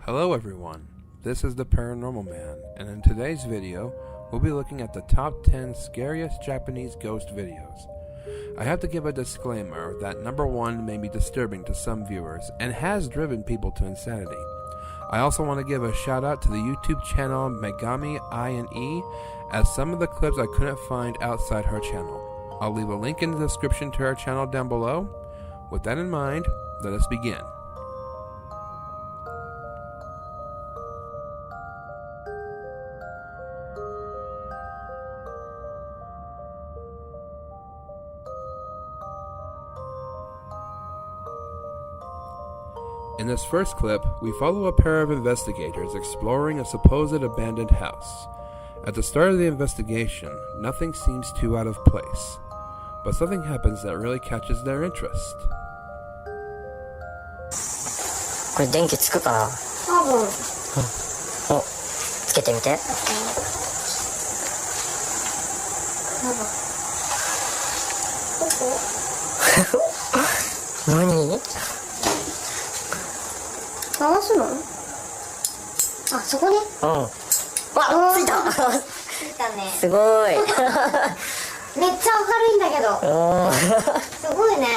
Hello everyone, this is the Paranormal Man, and in today's video, we'll be looking at the top 10 scariest Japanese ghost videos. I have to give a disclaimer that number 1 may be disturbing to some viewers, and has driven people to insanity. I also want to give a shout out to the YouTube channel Megami INE, as some of the clips I couldn't find outside her channel. I'll leave a link in the description to her channel down below. With that in mind, let us begin. In this first clip, we follow a pair of investigators exploring a supposed abandoned house. At the start of the investigation, nothing seems too out of place, but something happens that really catches their interest. これ電気つくかな？多分。お、つけてみて。何？回すの？あ、そこね。うん。わ、ついた。ついたね。すごい。めっちゃ明るいんだけど。すごいね。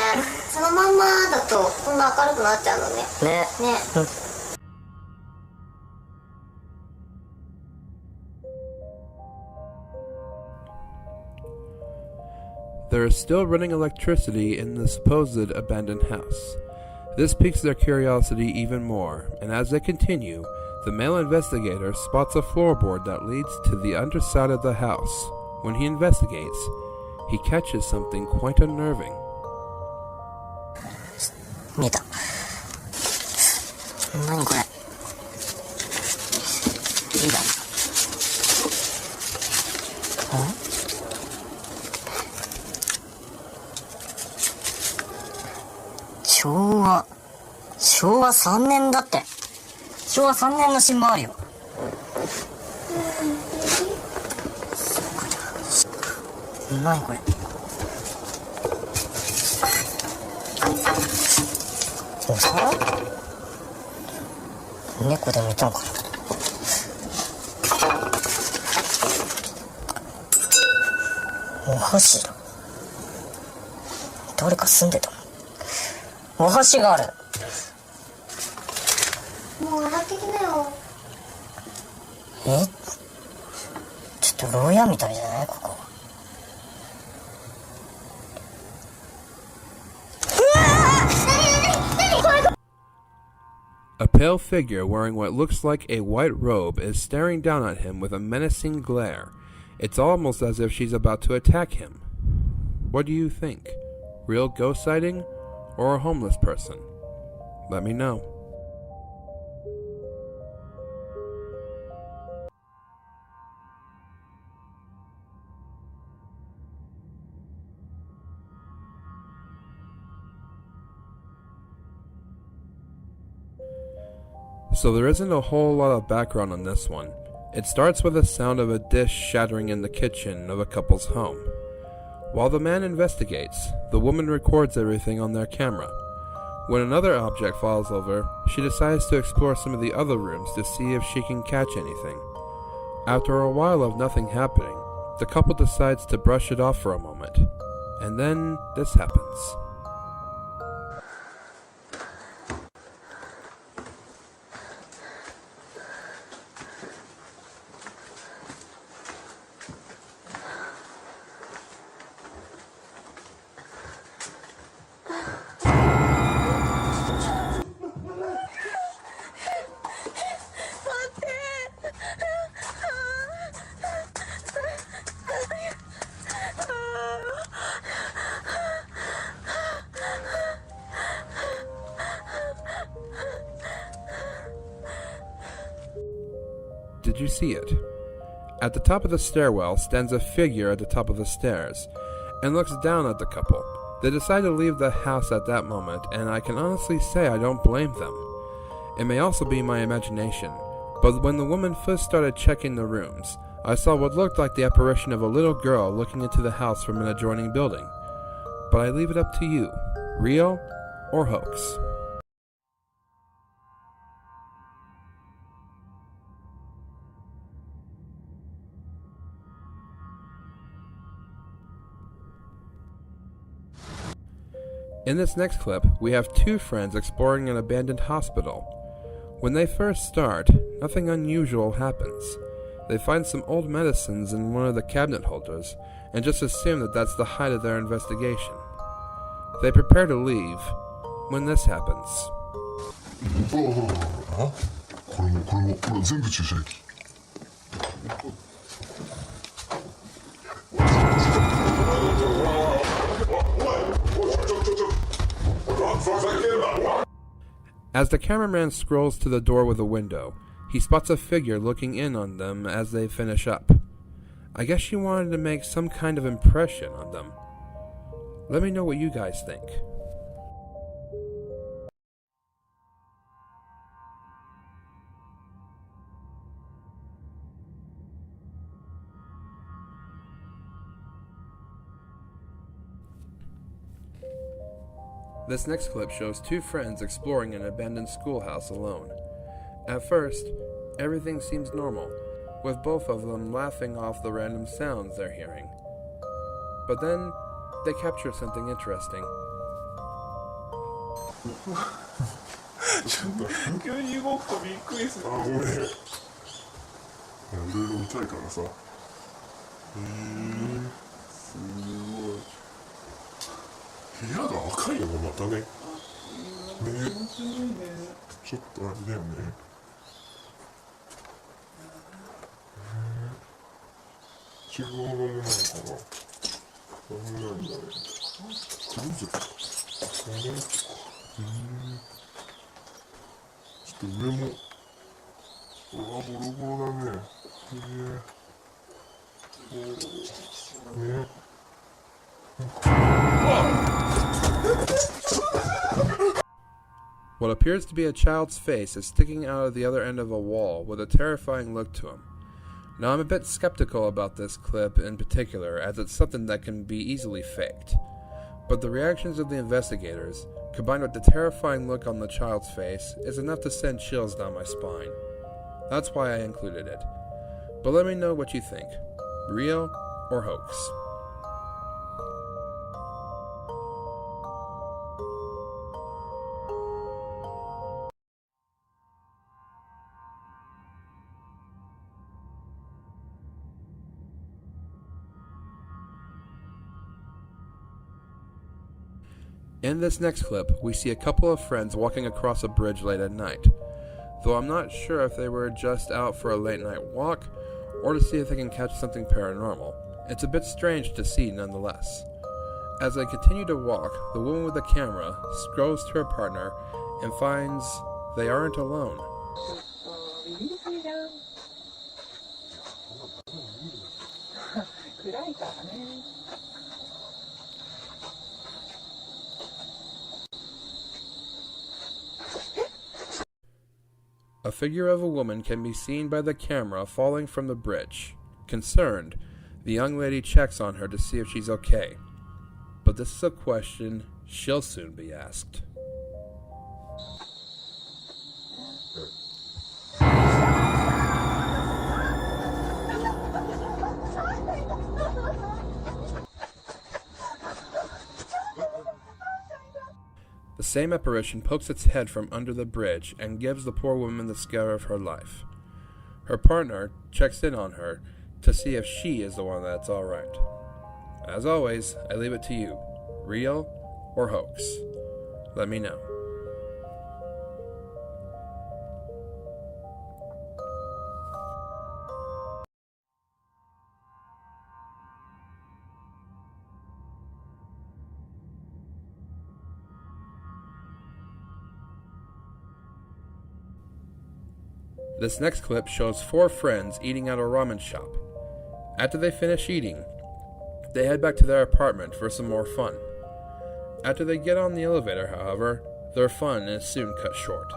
そのまんまだとこんな明るくなっちゃうのね。ね。ね。There is still running electricity in the supposed abandoned house. This piques their curiosity even more, and as they continue, the male investigator spots a floorboard that leads to the underside of the house. When he investigates, he catches something quite unnerving. 見えた。何これ？いいだ。昭和3年だって。昭和3年の新聞あるよ。何これ？お皿？猫でもいたのかな。お箸だ。誰か住んでたの？お箸がある。もう上がってきなよ。え？ちょっと牢屋みたいじゃないここ。A pale figure wearing what looks like a white robe is staring down at him with a menacing glare. It's almost as if she's about to attack him. What do you think? Real ghost sighting or a homeless person? Let me know. So there isn't a whole lot of background on this one. It starts with the sound of a dish shattering in the kitchen of a couple's home. While the man investigates, the woman records everything on their camera. When another object falls over, she decides to explore some of the other rooms to see if she can catch anything. After a while of nothing happening, the couple decides to brush it off for a moment. And then this happens. Did you see it? At the top of the stairwell stands a figure at the top of the stairs, and looks down at the couple. They decide to leave the house at that moment, and I can honestly say I don't blame them. It may also be my imagination, but when the woman first started checking the rooms, I saw what looked like the apparition of a little girl looking into the house from an adjoining building. But I leave it up to you, real or hoax. In this next clip, we have two friends exploring an abandoned hospital. When they first start, nothing unusual happens. They find some old medicines in one of the cabinet holders and just assume that that's the height of their investigation. They prepare to leave when this happens. これも全部注射液。As the cameraman scrolls to the door with a window, he spots a figure looking in on them as they finish up. I guess she wanted to make some kind of impression on them. Let me know what you guys think. This next clip shows two friends exploring an abandoned schoolhouse alone. At first, everything seems normal, with both of them laughing off the random sounds they're hearing. But then, they capture something interesting. ちょっと急に動くとびっくりする。あ、ごめん。いろいろ見たいからさ。すごい。部屋が赤いのがまたね。ね。ちょっとあれだよね。違うものなのかな。なんだろう。どうぞ。ちょっと上も。うわ、ボロボロだね。ね。What appears to be a child's face is sticking out of the other end of a wall with a terrifying look to him. Now I'm a bit skeptical about this clip in particular, as it's something that can be easily faked. But the reactions of the investigators, combined with the terrifying look on the child's face, is enough to send chills down my spine. That's why I included it. But let me know what you think. Real or hoax? In this next clip, we see a couple of friends walking across a bridge late at night, though I'm not sure if they were just out for a late night walk or to see if they can catch something paranormal. It's a bit strange to see nonetheless. As they continue to walk, the woman with the camera scrolls to her partner and finds they aren't alone. A figure of a woman can be seen by the camera falling from the bridge. Concerned, the young lady checks on her to see if she's okay. But this is a question she'll soon be asked. The same apparition pokes its head from under the bridge and gives the poor woman the scare of her life. Her partner checks in on her to see if she is the one that's alright. As always, I leave it to you. Real or hoax? Let me know. This next clip shows four friends eating at a ramen shop. After they finish eating, they head back to their apartment for some more fun. After they get on the elevator, however, their fun is soon cut short.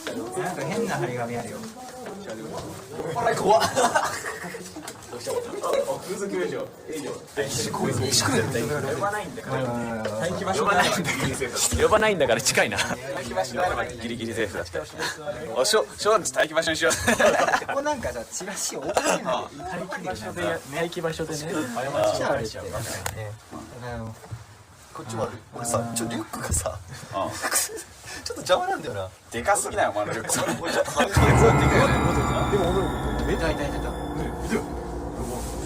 なんか変な張り紙あるよ。あれ怖っ。風俗以上。呼ばないんだから。待機場所呼ばないんだから近いな。待機場所ギリギリセーフだった。おしょ待機場所にしよう。ここなんかさチラシ多くないの。待機場所でね。過ちゃわれちゃうからね。こっちもある。俺さ、リュックがさ、ちょっと邪魔なんだよな。でかすぎないお前のリュック。俺ちょっとでかい。でも俺見た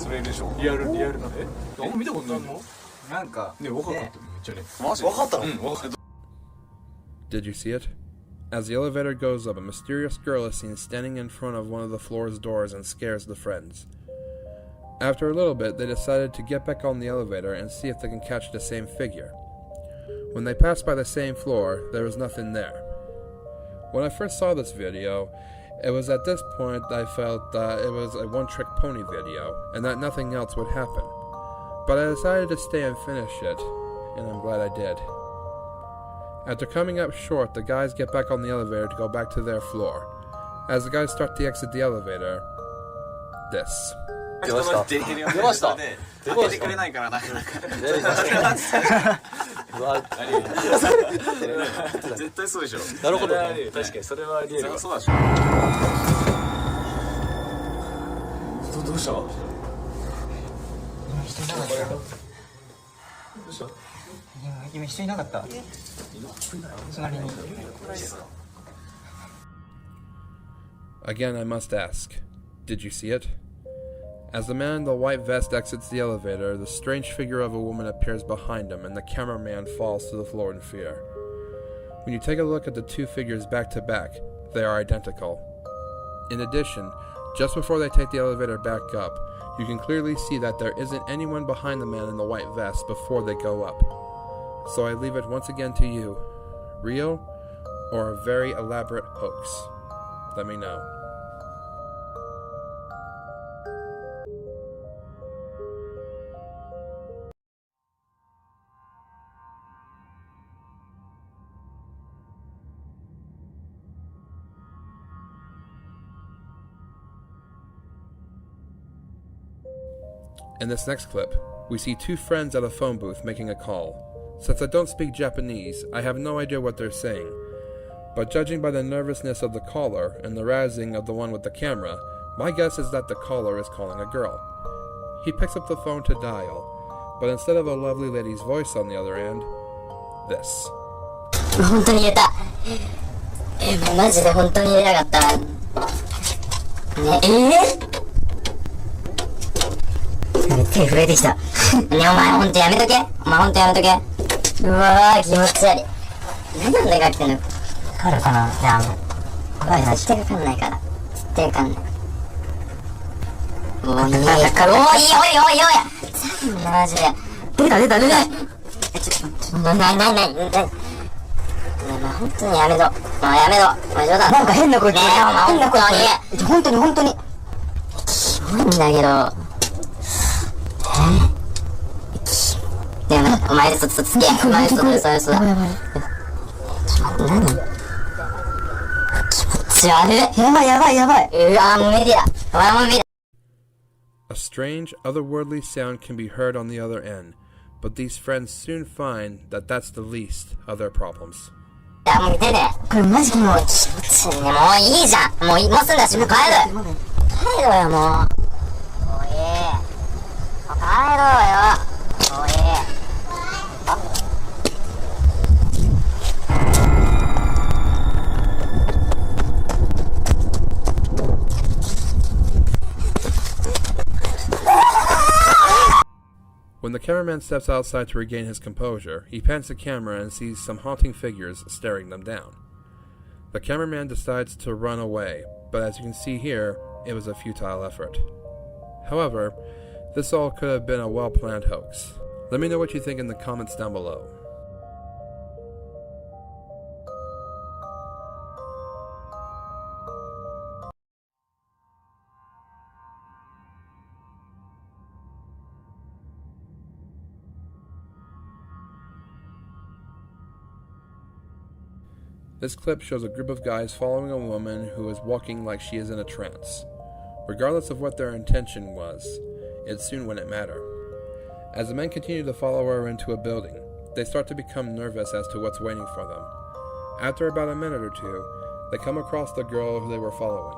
それでしょ。リアルなんで。あんま見たことないの？なんかね、分かっためっちゃね。マジ？分かったの？分かった。 Did you see it? As the elevator goes up, a mysterious girl is seen standing in front of one of the floor's doors and scares the friends. After a little bit, they decided to get back on the elevator and see if they can catch the same figure. When they passed by the same floor, there was nothing there. When I first saw this video, it was at this point I felt that it was a one-trick pony video, and that nothing else would happen. But I decided to stay and finish it, and I'm glad I did. After coming up short, the guys get back on the elevator to go back to their floor. As the guys start to exit the elevator, this. 出ました。出てくれないからなかなか。絶対そうでしょ。なるほど。確かにそれはありえる。そうでしょ。どうした？今人いなかった。隣に。 Again, I must ask, did you see it? As the man in the white vest exits the elevator, the strange figure of a woman appears behind him, and the cameraman falls to the floor in fear. When you take a look at the two figures back to back, they are identical. In addition, just before they take the elevator back up, you can clearly see that there isn't anyone behind the man in the white vest before they go up. So I leave it once again to you. Real or a very elaborate hoax? Let me know. In this next clip, we see two friends at a phone booth making a call. Since I don't speak Japanese, I have no idea what they're saying. But judging by the nervousness of the caller and the razzing of the one with the camera, my guess is that the caller is calling a girl. He picks up the phone to dial, but instead of a lovely lady's voice on the other end, this. 本当に入れた。マジで本当に入れなかった。ね、手震えてきた。ね、お前ほんとやめとけ。お前ほんとやめとけ。うわー、気持ち悪い。何なんだかってんの。わかるかな。じゃあ絶対わかんないから。絶対わかんない。もういいよ。おいおいおいおい。マジで。出た。本当にやめろ。もうやめろ。お前冗談。なんか変な声聞こえた。変な声聞こえた。本当に。キモいんだけど。でもお前嘘つけ。お前嘘だ。ちょっと待って、何？気持ち悪い。やばい。うわもう無理だ。お前も無理だ。A strange, otherworldly sound can be heard on the other end, but these friends soon find that that's the least of their problems. いやもう出て。これマジもう気持ち悪いね。もういいじゃん。もう済んだし、もう帰る。帰ろよもう。もういい。帰ろうよ。もういい。When the cameraman steps outside to regain his composure, he pans the camera and sees some haunting figures staring them down. The cameraman decides to run away, but as you can see here, it was a futile effort. However, this all could have been a well-planned hoax. Let me know what you think in the comments down below. This clip shows a group of guys following a woman who is walking like she is in a trance. Regardless of what their intention was, it soon wouldn't matter. As the men continue to follow her into a building, they start to become nervous as to what's waiting for them. After about a minute or two, they come across the girl who they were following,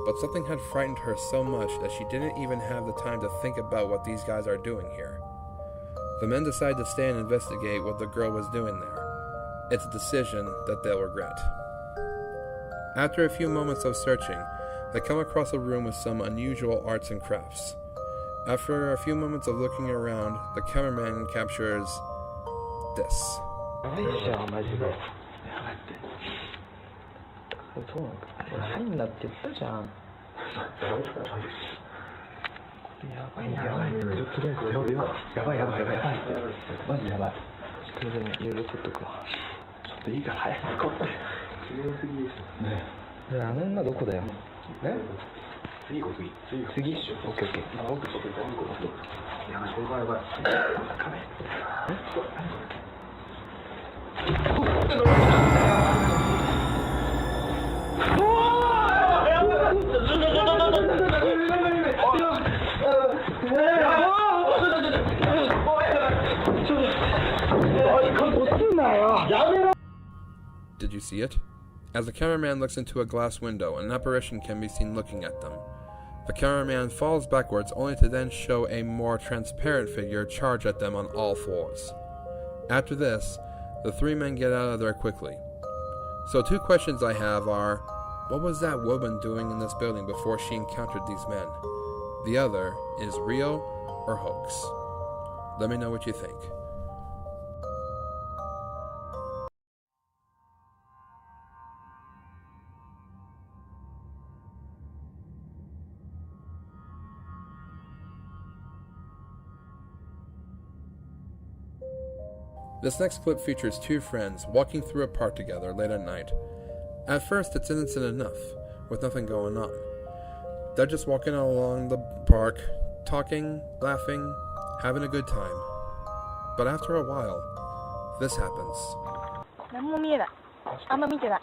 but something had frightened her so much that she didn't even have the time to think about what these guys are doing here. The men decide to stay and investigate what the girl was doing there. It's a decision that they'll regret. After a few moments of searching, they come across a room with some unusual arts and crafts. After a few moments of looking around, the cameraman captures this. やばいじゃんマジで。やばいって。そうなのか。入んなって言ったじゃん。やばいやばい。とりあえずやばいやばいやばい。マジやばい。ちょっとでもいろいろ撮っとくわ。ちょっといいから早く行こうって。強すぎですよね。じゃああの女どこだよ。ね？次行こう次。オッケーオッケー。奥ちょっと行こう。やばいやばい。カメ。Did you see it? As the cameraman looks into a glass window, an apparition can be seen looking at them. The cameraman falls backwards only to then show a more transparent figure charge at them on all fours. After this, the three men get out of there quickly. So 2 questions I have are, what was that woman doing in this building before she encountered these men? The other is real or hoax? Let me know what you think. This next clip features 2 friends walking through a park together late at night. At first, it's innocent enough, with nothing going on. They're just walking along the park, talking, laughing, having a good time. But after a while, this happens. 何も見えない。あんま見てない。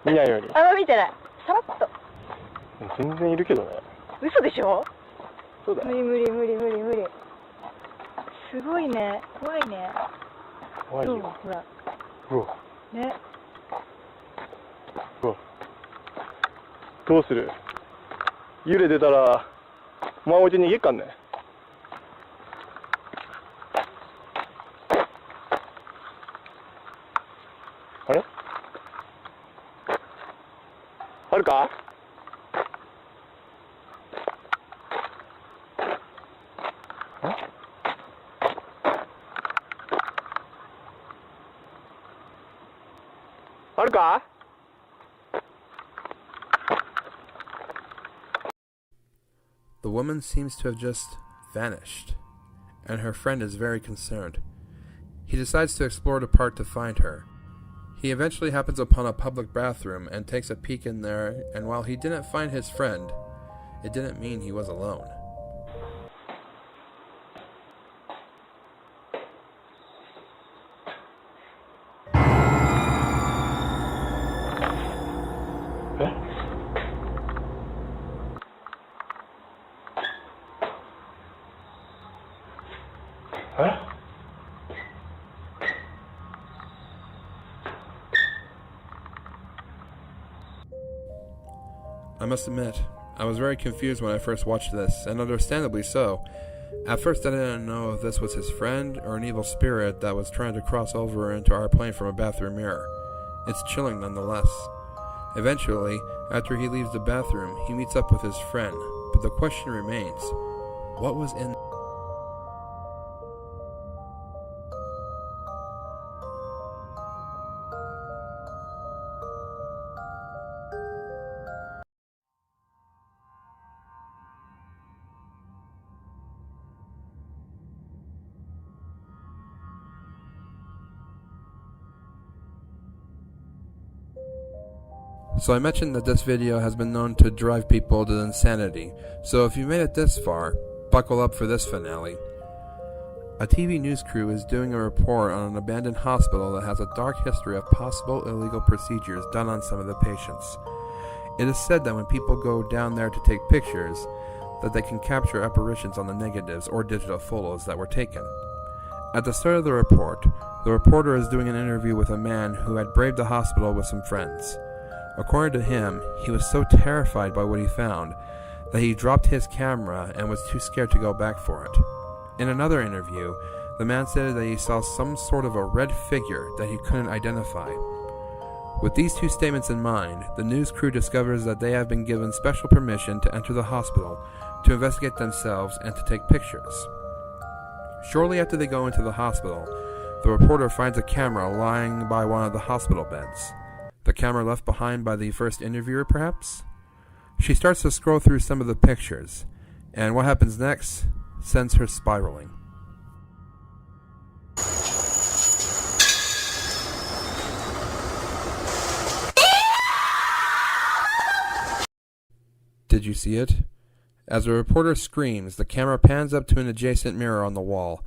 見ないように。あんま見てない。さらっと。全然いるけどね。嘘でしょ？そうだよ。無理。すごいね。怖いね。怖いよ。ほら。うわ。ね。うわ。どうする？幽霊出たら、お前置いて逃げっかんね。あれ？あるか？あるか？The woman seems to have just vanished, and her friend is very concerned. He decides to explore the park to find her. He eventually happens upon a public bathroom and takes a peek in there, and while he didn't find his friend, it didn't mean he was alone. I must admit, I was very confused when I first watched this, and understandably so. At first I didn't know if this was his friend or an evil spirit that was trying to cross over into our plane from a bathroom mirror. It's chilling nonetheless. Eventually, after he leaves the bathroom, he meets up with his friend, but the question remains, what was in So I mentioned that this video has been known to drive people to insanity, so if you made it this far, buckle up for this finale. A TV news crew is doing a report on an abandoned hospital that has a dark history of possible illegal procedures done on some of the patients. It is said that when people go down there to take pictures, that they can capture apparitions on the negatives or digital photos that were taken. At the start of the report, the reporter is doing an interview with a man who had braved the hospital with some friends. According to him, he was so terrified by what he found that he dropped his camera and was too scared to go back for it. In another interview, the man said that he saw some sort of a red figure that he couldn't identify. With these two statements in mind, the news crew discovers that they have been given special permission to enter the hospital to investigate themselves and to take pictures. Shortly after they go into the hospital, the reporter finds a camera lying by one of the hospital beds. The camera left behind by the first interviewer, perhaps? She starts to scroll through some of the pictures, and what happens next sends her spiraling. Did you see it? As the reporter screams, the camera pans up to an adjacent mirror on the wall,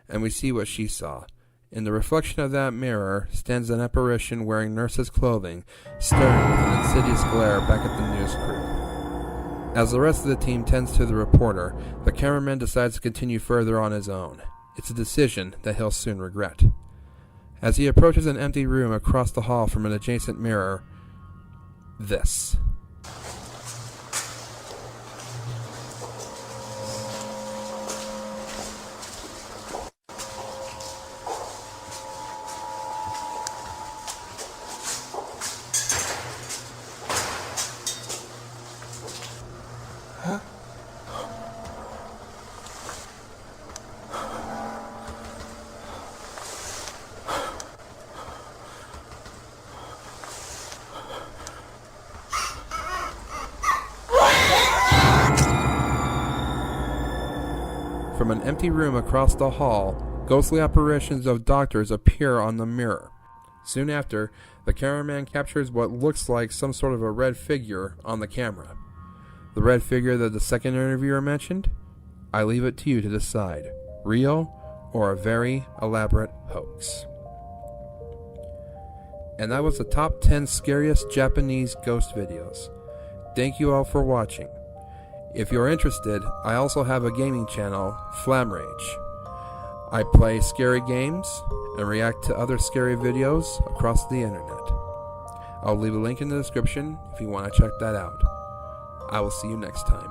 and we see what she saw. In the reflection of that mirror stands an apparition wearing nurse's clothing, staring with an insidious glare back at the news crew. As the rest of the team tends to the reporter, the cameraman decides to continue further on his own. It's a decision that he'll soon regret. As he approaches an empty room across the hall from an adjacent mirror, this. From an empty room across the hall, ghostly apparitions of doctors appear on the mirror. Soon after, the cameraman captures what looks like some sort of a red figure on the camera. The red figure that the second interviewer mentioned? I leave it to you to decide, real or a very elaborate hoax. And that was the top 10 scariest Japanese ghost videos. Thank you all for watching. If you're interested, I also have a gaming channel, Flam Rage. I play scary games and react to other scary videos across the internet. I'll leave a link in the description if you want to check that out. I will see you next time.